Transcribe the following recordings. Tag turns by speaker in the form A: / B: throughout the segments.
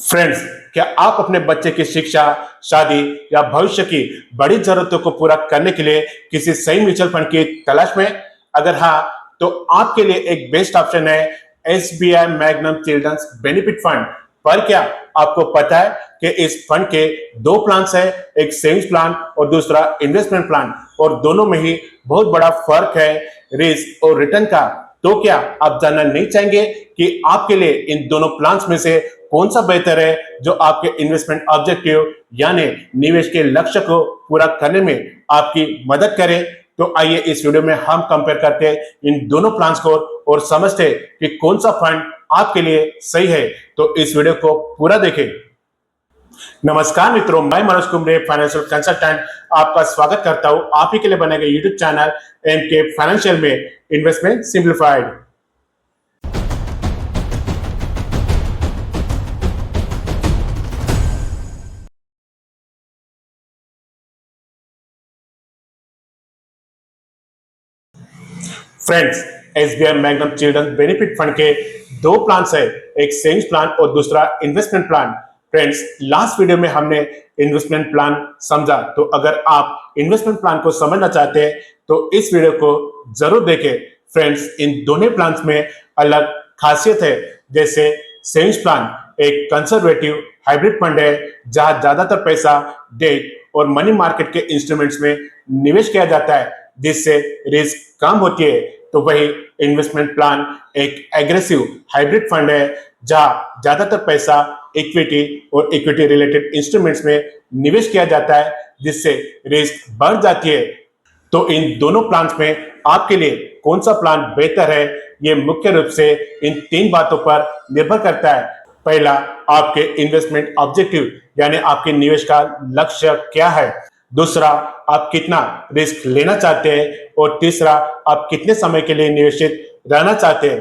A: Friends, क्या आप अपने बच्चे की शिक्षा, शादी या भविष्य की बड़ी जरूरतों को पूरा करने के लिए किसी सही म्यूचुअल फंड की तलाश में? अगर हाँ, तो आपके लिए एक बेस्ट ऑप्शन है SBI Magnum children's benefit fund. पर क्या आपको पता है कि इस फंड के दो प्लान है, एक सेविंग्स प्लान और दूसरा इन्वेस्टमेंट प्लान, और दोनों में ही बहुत बड़ा फर्क है रिस्क और रिटर्न का। तो क्या आप जानना नहीं चाहेंगे कि आपके लिए इन दोनों प्लान्स में से कौन सा बेहतर है, जो आपके इन्वेस्टमेंट ऑब्जेक्टिव यानी निवेश के लक्ष्य को पूरा करने में आपकी मदद करे? तो आइए इस वीडियो में हम कंपेयर करते हैं इन दोनों प्लान्स को और समझते हैं कि कौन सा फंड आपके लिए सही है। तो इस वीडियो को पूरा देखें। नमस्कार मित्रों, मैं मनोज कुमरे, फाइनेंशियल कंसल्टेंट, आपका स्वागत करता हूं आप ही के लिए बने गए यूट्यूब चैनल एमके फाइनेंशियल में investment simplified. Friends, SBI magnum children benefit fund के दो प्लान है, एक सेविंग्स प्लान और दूसरा investment plan. Friends, last video में हमने इन्वेस्टमेंट प्लान समझा, तो अगर आप इन्वेस्टमेंट प्लान को समझना चाहते हैं तो इस वीडियो को जरूर देखें। फ्रेंड्स, इन दोनों प्लान में अलग खासियत है। जैसे सेविंग्स प्लान एक कंजर्वेटिव हाइब्रिड फंड है, जहां ज्यादातर पैसा डेट और मनी मार्केट के इंस्ट्रूमेंट्स में निवेश किया जाता है, जिससे रिस्क कम होती है। तो वही इन्वेस्टमेंट प्लान एक एग्रेसिव हाइब्रिड फंड है, जहां ज्यादातर पैसा इक्विटी और इक्विटी रिलेटेड इंस्ट्रूमेंट्स में निवेश किया जाता है, जिससे रिस्क बढ़ जाती है। तो इन दोनों प्लान में आपके लिए कौन सा प्लान बेहतर है, ये मुख्य रूप से इन तीन बातों पर निर्भर करता है। पहला, आपके इन्वेस्टमेंट ऑब्जेक्टिव यानी आपके निवेश का लक्ष्य क्या है। दूसरा, आप कितना रिस्क लेना चाहते हैं, और तीसरा, आप कितने समय के लिए निवेशित रहना चाहते हैं।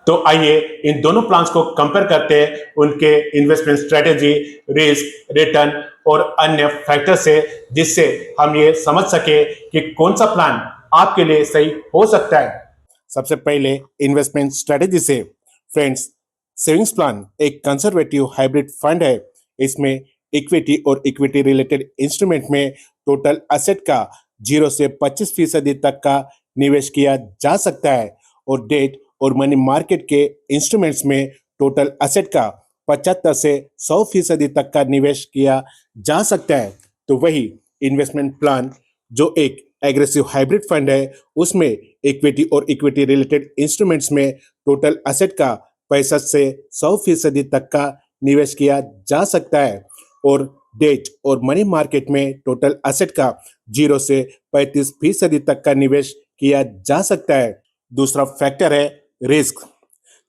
A: तो आइए इन दोनों प्लान्स को कंपेयर करते हैं उनके इन्वेस्टमेंट स्ट्रेटेजी, रिस्क, रिटर्न और अन्य फैक्टर से, जिससे हम ये समझ सके कि कौन सा प्लान आपके लिए सही हो सकता है। सबसे पहले इन्वेस्टमेंट स्ट्रेटेजी से। फ्रेंड्स, सेविंग्स प्लान एक कंजर्वेटिव हाइब्रिड फंड है। इसमें इक्विटी और इक्विटी रिलेटेड इंस्ट्रूमेंट में टोटल एसेट का 0 से 25% तक का निवेश किया जा सकता है, और डेट और मनी मार्केट के इंस्ट्रूमेंट्स में टोटल एसेट का 75 से 100% तक का निवेश किया जा सकता है। तो वही इन्वेस्टमेंट प्लान जो एक एग्रेसिव हाइब्रिड फंड है, उसमें इक्विटी और इक्विटी रिलेटेड इंस्ट्रूमेंट्स में टोटल एसेट का 65 से 100% तक का निवेश किया जा सकता है, और डेट और मनी मार्केट में टोटल एसेट का 0 से 35% तक का निवेश किया जा सकता है। दूसरा फैक्टर है रिस्क।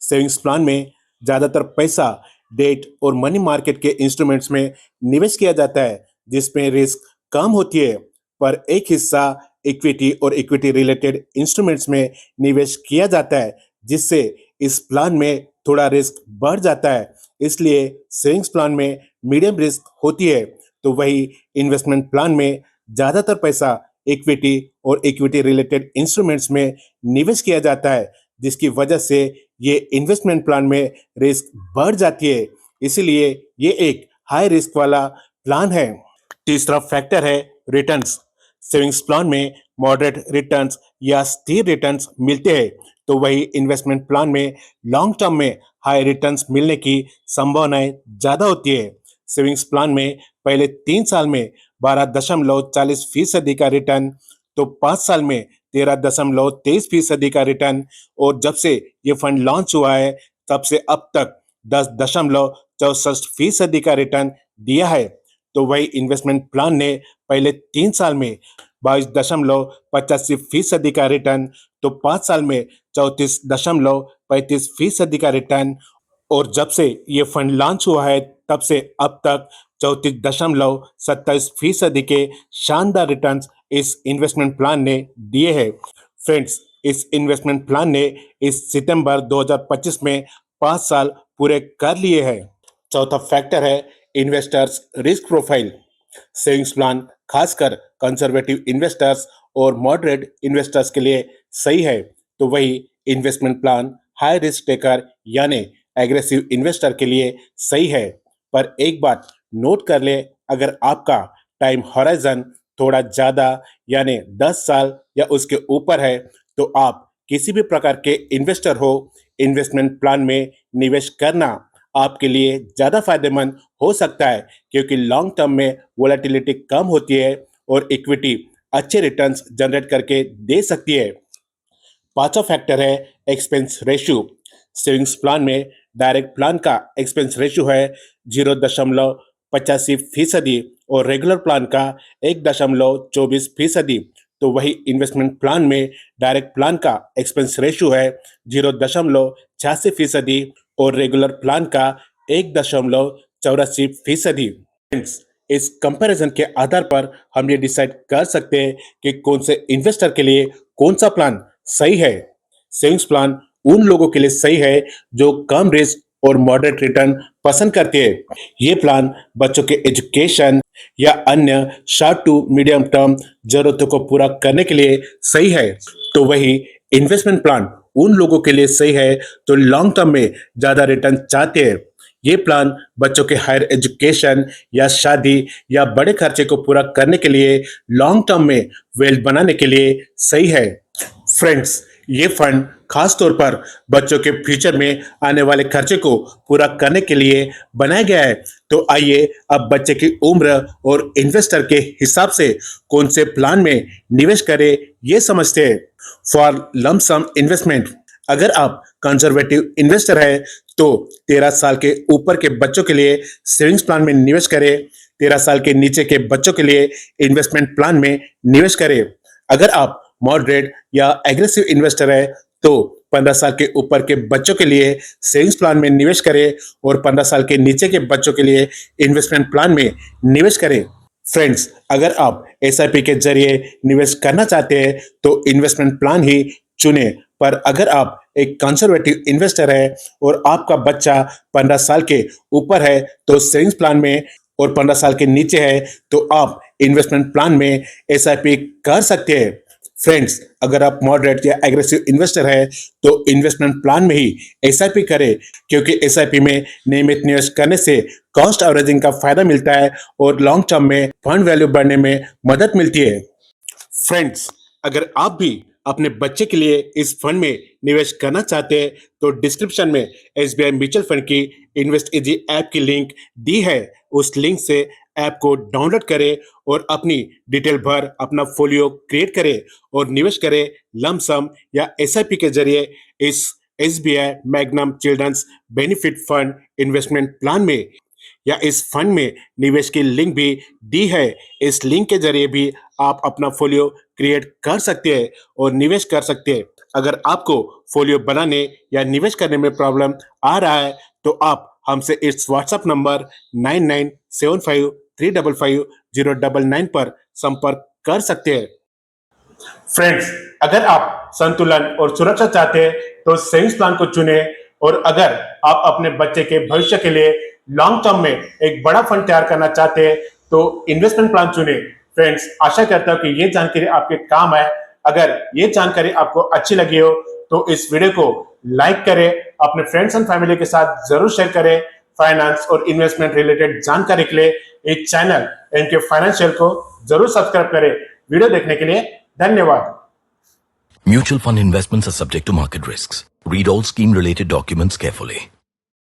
A: सेविंग्स प्लान में ज्यादातर पैसा डेट और मनी मार्केट के इंस्ट्रूमेंट्स में निवेश किया जाता है, जिसमें रिस्क कम होती है, पर एक हिस्सा इक्विटी और इक्विटी रिलेटेड इंस्ट्रूमेंट्स में निवेश किया जाता है, जिससे इस प्लान में थोड़ा रिस्क बढ़ जाता है। इसलिए सेविंग्स प्लान में मीडियम रिस्क होती है। तो वही इन्वेस्टमेंट प्लान में ज्यादातर पैसा इक्विटी और इक्विटी रिलेटेड इंस्ट्रूमेंट्स में निवेश किया जाता है, जिसकी वजह से ये इन्वेस्टमेंट प्लान में रिस्क बढ़ जाती है। इसीलिए ये एक हाई रिस्क वाला प्लान है। तीसरा फैक्टर है रिटर्न्स। सेविंग्स प्लान में मॉडरेट रिटर्न्स या स्थिर रिटर्न्स मिलते हैं, तो वही इन्वेस्टमेंट प्लान में लॉन्ग टर्म में हाई रिटर्न्स मिलने की संभावनाएं ज्यादा होती है। सेविंग्स प्लान में पहले 3 साल में 12.40% का रिटर्न, तो 5 साल में 13.23% का रिटर्न, और जब से ये फंड लॉन्च हुआ है तब से अब तक 10.64% का रिटर्न दिया है। तो वही इन्वेस्टमेंट प्लान ने पहले 3 साल में 22.85% का रिटर्न, तो 5 साल में 34.35% का रिटर्न, और जब से ये फंड लॉन्च हुआ है तब से अब तक 34.27% के शानदार रिटर्न्स इस इन्वेस्टमेंट प्लान ने दिए हैं। फ्रेंड्स, इस इन्वेस्टमेंट प्लान ने इस सितंबर 2025 में 5 साल पूरे कर लिए हैं। चौथा फैक्टर है investors risk profile. Savings plan खासकर कंजर्वेटिव इन्वेस्टर्स और मॉडरेट इन्वेस्टर्स के लिए सही है, तो वही investment plan high risk taker यानी एग्रेसिव इन्वेस्टर के लिए सही है। पर एक बात नोट कर ले, अगर आपका टाइम हॉराइजन थोड़ा ज्यादा यानी 10 साल या उसके ऊपर है तो आप किसी भी प्रकार के इन्वेस्टर हो, इन्वेस्टमेंट प्लान में निवेश करना आपके लिए ज्यादा फायदेमंद हो सकता है, क्योंकि लॉन्ग टर्म में वोलेटिलिटी कम होती है और इक्विटी अच्छे रिटर्न्स जनरेट करके दे सकती है। पांचवा फैक्टर है एक्सपेंस रेशियो। सेविंग्स प्लान में डायरेक्ट प्लान का एक्सपेंस रेशियो है 0.85% और रेगुलर प्लान का 1.24%। तो वही इन्वेस्टमेंट प्लान में डायरेक्ट प्लान का एक्सपेंस रेशियो है 0.86% और रेगुलर प्लान का 1.84%। इस कंपैरिजन के आधार पर हम ये डिसाइड कर सकते हैं कि कौन से इन्वेस्टर के लिए कौन सा प्लान सही है। सेविंग्स प्लान उन लोगों के लिए सही है जो कम रिस्क और मॉडरेट रिटर्न पसंद करते हैं। ये प्लान बच्चों के एजुकेशन या अन्य शॉर्ट टू मीडियम टर्म जरूरतों को पूरा करने के लिए सही है। तो वही इन्वेस्टमेंट प्लान उन लोगों के लिए सही है जो लॉन्ग टर्म में ज्यादा रिटर्न चाहते हैं। ये प्लान बच्चों के हायर एजुकेशन या शादी या बड़े खर्चे को पूरा करने के लिए लॉन्ग टर्म में वेल्थ बनाने के लिए सही है। फ्रेंड्स, ये फंड खास तौर पर बच्चों के फ्यूचर में आने वाले खर्चे को पूरा करने के लिए बनाया गया है। तो आइए अब बच्चे की उम्र और इन्वेस्टर के हिसाब से कौन से प्लान में निवेश करें ये समझते हैं। फॉर लंप सम इन्वेस्टमेंट, अगर आप कंजर्वेटिव इन्वेस्टर है तो 13 साल के ऊपर के बच्चों के लिए सेविंग्स प्लान में निवेश करें। 13 साल के नीचे के बच्चों के लिए इन्वेस्टमेंट प्लान में निवेश करें। अगर आप मॉडरेट या एग्रेसिव इन्वेस्टर है तो 15 साल के ऊपर के बच्चों के लिए सेविंग्स प्लान में निवेश करें और 15 साल के नीचे के बच्चों के लिए इन्वेस्टमेंट प्लान में निवेश करें। फ्रेंड्स, अगर आप एसआईपी के जरिए निवेश करना चाहते हैं तो इन्वेस्टमेंट प्लान ही चुने, पर अगर आप एक कंजर्वेटिव इन्वेस्टर है और आपका बच्चा 15 साल के ऊपर है तो सेविंग्स प्लान में, और 15 साल के नीचे है तो आप इन्वेस्टमेंट प्लान में एसआईपी कर सकते हैं। फ्रेंड्स, अगर आप मॉडरेट या एग्रेसिव इन्वेस्टर है तो इन्वेस्टमेंट प्लान में ही एसआईपी करें, क्योंकि एसआईपी में नियमित निवेश करने से कॉस्ट एवरेजिंग का फायदा मिलता है और लॉन्ग टर्म में फंड वैल्यू बढ़ने में मदद मिलती है। फ्रेंड्स, अगर आप भी अपने बच्चे के लिए इस फंड में निवेश करना चाहते हैं तो डिस्क्रिप्शन में एसबीआई म्यूचुअल फंड की इन्वेस्ट इजी ऐप की लिंक दी है। उस लिंक से ऐप को डाउनलोड करें और अपनी डिटेल भर अपना फोलियो क्रिएट करें और निवेश करें लंप सम या एसआईपी के जरिए इस SBI Magnum children's benefit fund investment plan में, या इस फंड में निवेश की लिंक भी दी है। इस लिंक के जरिए भी आप अपना फोलियो क्रिएट कर सकते हैं और निवेश कर सकते हैं। अगर आपको फोलियो बनाने या निवेश करने में प्रॉब्लम आ रहा है तो आप हमसे इस व्हाट्सएप नंबर 9975535099 पर संपर्क कर सकते हैं। फ्रेंड्स, अगर आप संतुलन और सुरक्षा चाहते हैं तो सेविंग्स प्लान को चुने, और अगर आप अपने बच्चे के भविष्य के लिए लॉन्ग टर्म में एक बड़ा फंड तैयार करना चाहते हैं तो इन्वेस्टमेंट प्लान चुने। फ्रेंड्स, आशा करता हूं कि ये जानकारी आपके काम है। अगर ये जानकारी आपको अच्छी लगी हो तो इस वीडियो को लाइक करें, अपने फ्रेंड्स एंड फैमिली के साथ जरूर शेयर करें। फाइनेंस और इन्वेस्टमेंट रिलेटेड जानकारी के लिए इस चैनल इनके फाइनेंशियल को जरूर सब्सक्राइब करें। वीडियो देखने के लिए धन्यवाद।
B: Mutual fund investments are subject to market risks. Read all scheme related documents carefully.